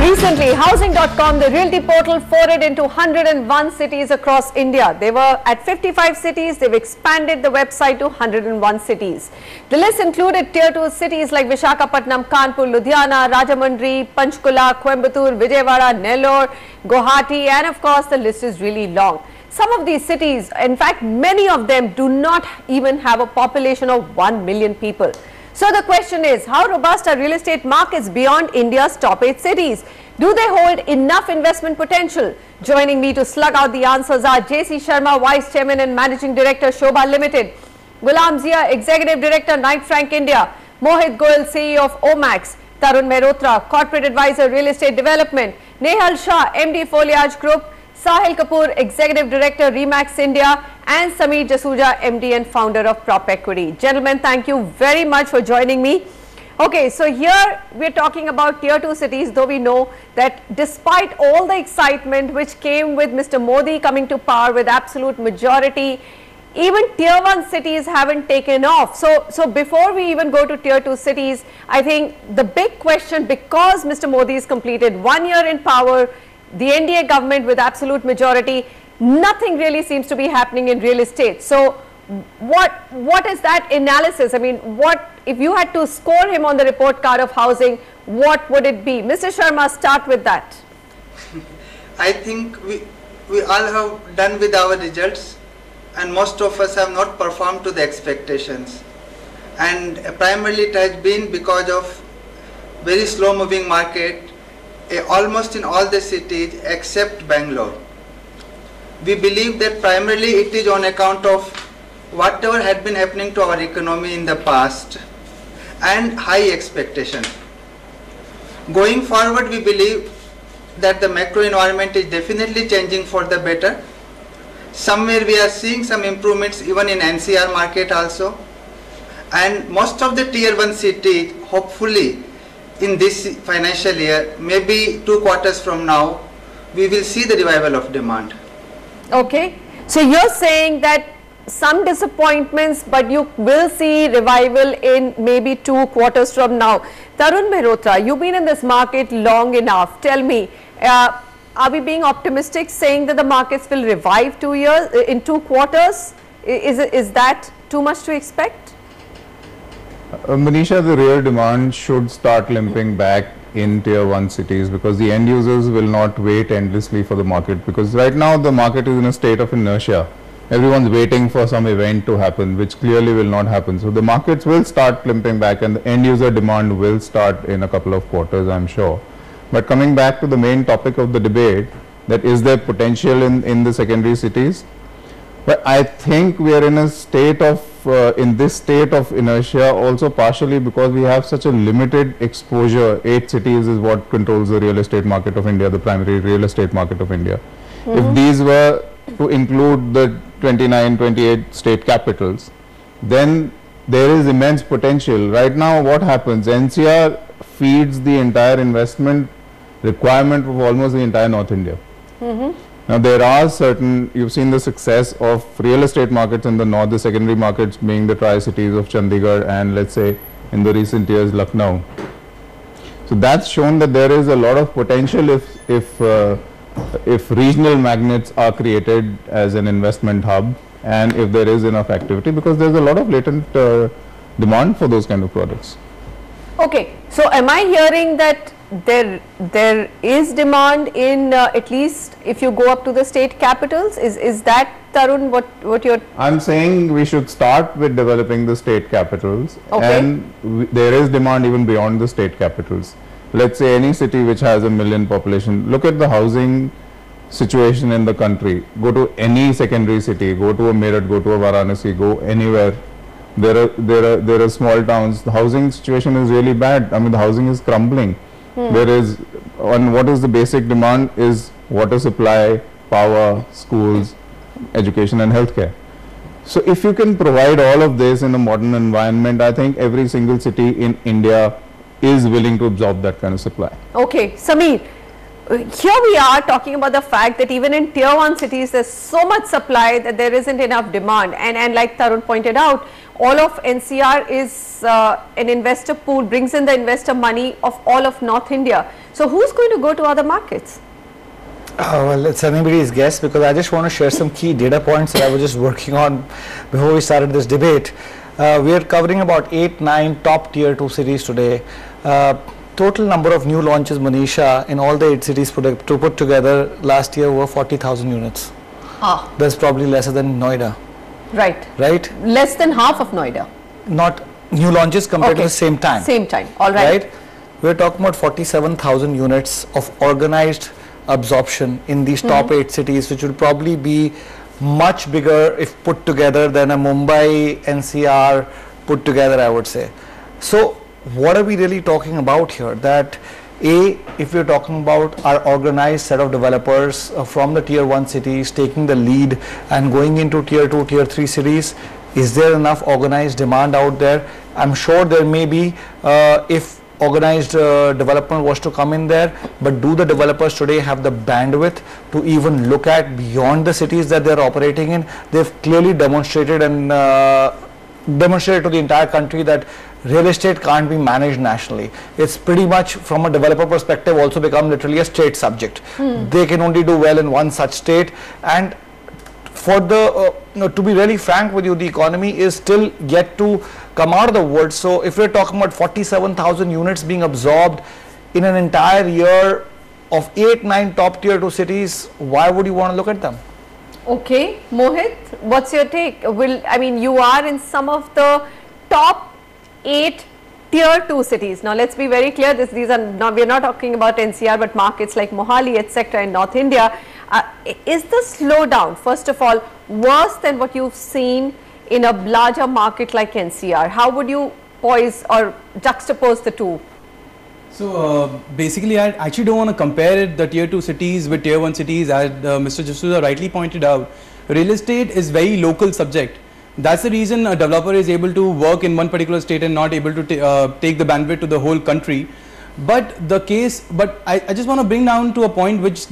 Recently, Housing.com, the realty portal, forayed into 101 cities across India. They were at 55 cities. They've expanded the website to 101 cities. The list included tier 2 cities like Visakhapatnam, Kanpur, Ludhiana, Rajahmundry, Panchkula, Coimbatore, Vijayawada, Nellore, Guwahati, and of course the list is really long. Some of these cities, in fact many of them, do not even have a population of 1 million people. So the question is, how robust are real estate markets beyond India's top 8 cities? Do they hold enough investment potential? Joining me to slug out the answers are J.C. Sharma, Vice Chairman and Managing Director, Shobha Limited; Ghulam Zia, Executive Director, Knight Frank India; Mohit Goel, CEO of Omaxe; Tarun Mehrotra, Corporate Advisor, Real Estate Development; Nehal Shah, MD, Foliage Group; Sahil Kapoor, Executive Director, Remax India; and Sameer Jasuja, MD and Founder of Prop Equity. Gentlemen, thank you very much for joining me. Okay, so here we're talking about tier 2 cities, though we know that despite all the excitement which came with Mr. Modi coming to power with absolute majority, even tier 1 cities haven't taken off. So before we even go to tier 2 cities, I think the big question, because Mr. Modi has completed 1 year in power, the NDA government with absolute majority, nothing really seems to be happening in real estate. So what is that analysis? I mean, what if you had to score him on the report card of housing, what would it be? Mr. Sharma, start with that. I think we all have done with our results, and most of us have not performed to the expectations, and primarily it has been because of very slow moving market almost in all the cities except Bangalore. We believe that primarily it is on account of whatever had been happening to our economy in the past and high expectation. Going forward, we believe that the macro environment is definitely changing for the better. Somewhere we are seeing some improvements even in NCR market also, and most of the tier 1 cities, hopefully in this financial year, maybe 2 quarters from now, we will see the revival of demand. Okay, so you're saying that some disappointments, but you will see revival in maybe 2 quarters from now. Tarun Mehrotra, you've been in this market long enough. Tell me, are we being optimistic saying that the markets will revive in 2 quarters? Is that too much to expect? Manisha, the real demand should start limping back in tier 1 cities, because the end users will not wait endlessly for the market, because right now the market is in a state of inertia. Everyone's waiting for some event to happen, which clearly will not happen. So the markets will start limping back, and the end user demand will start in a couple of quarters, I'm sure. But coming back to the main topic of the debate, that is there potential in the secondary cities? But I think we are in a state of in this state of inertia also partially because we have such a limited exposure. 8 cities is what controls the real estate market of India, the primary real estate market of India. If these were to include the 29, 28 state capitals, then there is immense potential. Right now what happens, NCR feeds the entire investment requirement of almost the entire North India. Now there are certain, you've seen the success of real estate markets in the north, the secondary markets being the tri-cities of Chandigarh and let's say in the recent years Lucknow. So that's shown that there is a lot of potential if regional magnets are created as an investment hub and if there is enough activity, because there's a lot of latent demand for those kind of products. Okay, so am I hearing that there is demand in at least if you go up to the state capitals? Is that, Tarun, what you're... I'm saying we should start with developing the state capitals, okay, and there is demand even beyond the state capitals. Let's say any city which has 1 million population, look at the housing situation in the country. Go to any secondary city, go to a Meerut, go to a Varanasi, go anywhere. There are small towns. The housing situation is really bad. I mean, the housing is crumbling. There is, on what is the basic demand is water supply, power, schools, education and healthcare. So if you can provide all of this in a modern environment, I think every single city in India is willing to absorb that kind of supply. Okay, Sameer, here we are talking about the fact that even in tier 1 cities, there's so much supply that there isn't enough demand. And like Tarun pointed out, all of NCR is an investor pool, brings in the investor money of all of North India. So who's going to go to other markets? Well, it's anybody's guess, because I just want to share some key data points that I was just working on before we started this debate. We are covering about 8-9 top tier 2 cities today. Total number of new launches, Manisha, in all the 8 cities put together last year were 40,000 units. Ah. That's probably lesser than Noida. Right. Right? Less than half of Noida. Not new launches compared to the same time. Same time. All right. Right? We're talking about 47,000 units of organized absorption in these top 8 cities, which would probably be much bigger if put together than a Mumbai, NCR put together, I would say. So what are we really talking about here? That if we're talking about our organized set of developers from the tier 1 cities taking the lead and going into tier 2, tier 3 cities, is there enough organized demand out there? I'm sure there may be if organized development was to come in there, but do the developers today have the bandwidth to even look at beyond the cities that they're operating in? They've clearly demonstrated and demonstrated to the entire country that real estate can't be managed nationally. It's pretty much, from a developer perspective, also become literally a state subject. They can only do well in one such state, and for the to be really frank with you, the economy is still yet to come out of the woods. So if we're talking about 47,000 units being absorbed in an entire year of 8-9 top tier 2 cities, why would you want to look at them? Okay, Mohit, what's your take? You are in some of the top 8 tier 2 cities. Now let's be very clear, these are not, we're not talking about NCR, but markets like Mohali, etc. in North India. Is the slowdown, first of all, worse than what you've seen in a larger market like NCR? How would you poise or juxtapose the two? So basically, I actually don't want to compare the tier 2 cities with tier 1 cities. As Mr. D'Souza rightly pointed out, real estate is very local subject. That's the reason a developer is able to work in one particular state and not able to take the bandwidth to the whole country. But I just want to bring down to a point which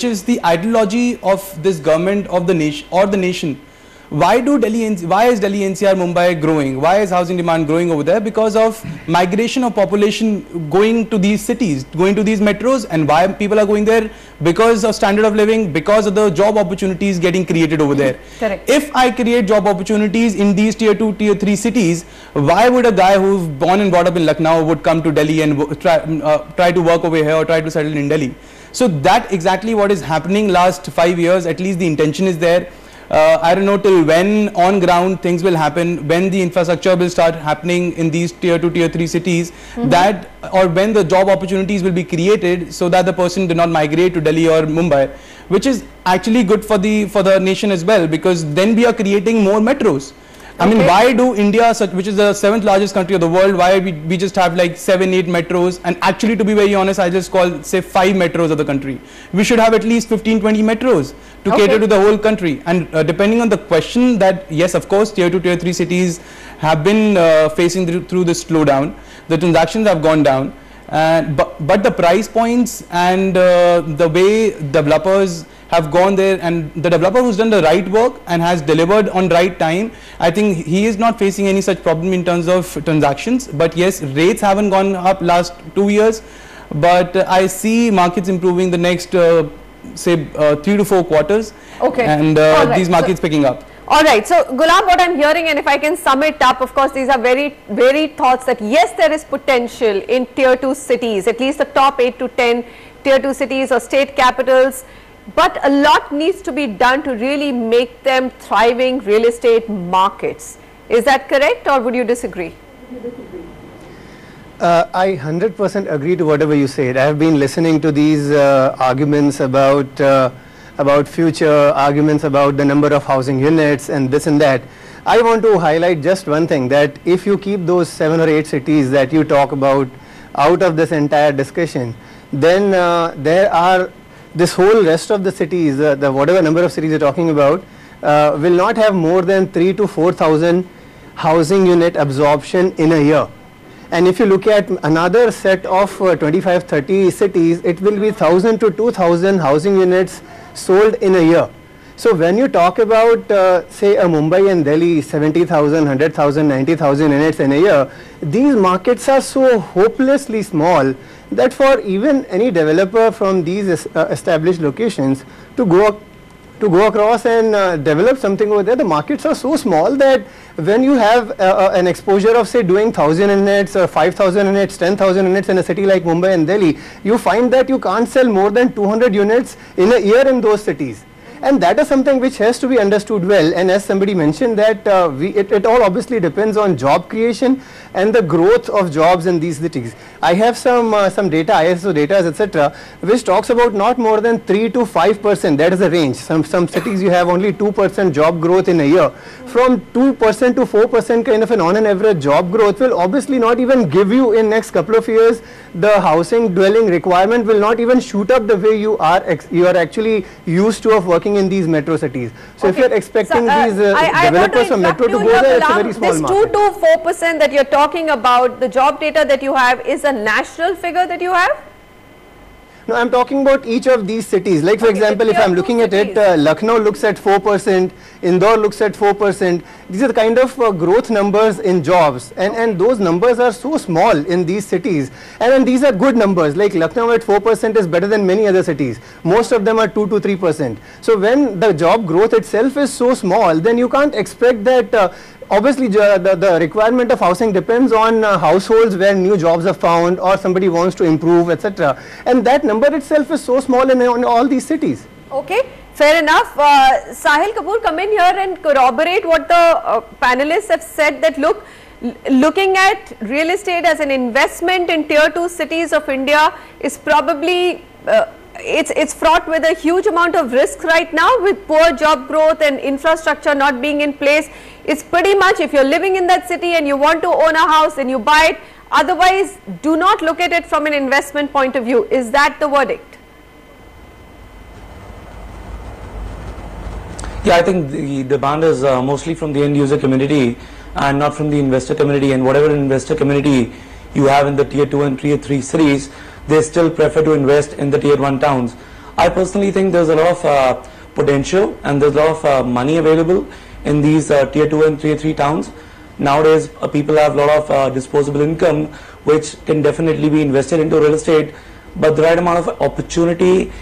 is the ideology of this government, of the nation or the nation. Why is Delhi NCR, Mumbai growing? Why is housing demand growing over there? Because of migration of population going to these cities, going to these metros. And why people are going there? Because of standard of living, because of the job opportunities getting created over there. Correct. If I create job opportunities in these tier 2, tier 3 cities, why would a guy who's born and brought up in Lucknow would come to Delhi and try to work over here or try to settle in Delhi? So that exactly what is happening last 5 years. At least the intention is there. I don't know till when on ground things will happen, when the infrastructure will start happening in these tier 2, tier 3 cities, that or when the job opportunities will be created so that the person do not migrate to Delhi or Mumbai, which is actually good for the nation as well, because then we are creating more metros. I mean, why do India, which is the 7th largest country of the world, why we just have like 7-8 metros? And actually, to be very honest, I just call, say, 5 metros of the country. We should have at least 15-20 metros to cater to the whole country. And depending on the question that, yes, of course, tier 2, tier 3 cities have been facing through this slowdown. The transactions have gone down. But the price points and the way developers have gone there, and the developer who's done the right work and has delivered on right time, I think he is not facing any such problem in terms of transactions. But yes, rates haven't gone up last 2 years, but I see markets improving the next say 3 to 4 quarters, and these markets picking up. All right, so Gulab, what I'm hearing, and if I can sum it up, of course, these are very varied thoughts that yes, there is potential in tier 2 cities, at least the top 8 to 10 tier 2 cities or state capitals, but a lot needs to be done to really make them thriving real estate markets. Is that correct, or would you disagree? I 100% agree to whatever you said. I have been listening to these arguments about future, arguments about the number of housing units and this and that. I want to highlight just one thing, that if you keep those 7 or 8 cities that you talk about out of this entire discussion, then there are this whole rest of the cities, the whatever number of cities you're talking about, will not have more than 3,000 to 4,000 housing unit absorption in a year. And if you look at another set of 25-30 cities, it will be 1,000 to 2,000 housing units sold in a year. So when you talk about say a Mumbai and Delhi 70,000, 100,000, 90,000 units in a year, these markets are so hopelessly small that for even any developer from these established locations to go across and develop something over there, the markets are so small that when you have an exposure of say doing 1,000 units or 5,000 units, 10,000 units in a city like Mumbai and Delhi, you find that you can't sell more than 200 units in a year in those cities. And that is something which has to be understood well. And as somebody mentioned that it all obviously depends on job creation and the growth of jobs in these cities. I have some data, ISO data, etc., which talks about not more than 3 to 5%. That is the range. Some cities you have only 2% job growth in a year. From 2% to 4% kind of an on an average job growth will obviously not even give you in next couple of years. The housing dwelling requirement will not even shoot up the way you are actually used to of working in these metro cities. So if you are expecting these developers from metro to go there, it's a very small market. This 2 to 4% that you're talking about, the job data that you have, is a national figure that you have? No, I'm talking about each of these cities. Like for example, if I'm looking at it, Lucknow looks at 4%, Indore looks at 4%. These are the kind of growth numbers in jobs, and those numbers are so small in these cities. And these are good numbers. Like Lucknow at 4% is better than many other cities. Most of them are 2 to 3%. So when the job growth itself is so small, then you can't expect that. Obviously, the requirement of housing depends on households where new jobs are found or somebody wants to improve, etc. And that number itself is so small in all these cities. Okay, fair enough. Sahil Kapoor, come in here and corroborate what the panelists have said, that looking at real estate as an investment in tier 2 cities of India is probably it's fraught with a huge amount of risk right now, with poor job growth and infrastructure not being in place. It's pretty much, if you're living in that city and you want to own a house, then you buy it. Otherwise, do not look at it from an investment point of view. Is that the verdict? Yeah, I think the demand is mostly from the end user community and not from the investor community. And whatever investor community you have in the tier 2 and tier 3 cities, they still prefer to invest in the tier 1 towns. I personally think there's a lot of potential and there's a lot of money available in these tier 2 and tier 3 towns. Nowadays, people have a lot of disposable income which can definitely be invested into real estate, but the right amount of opportunity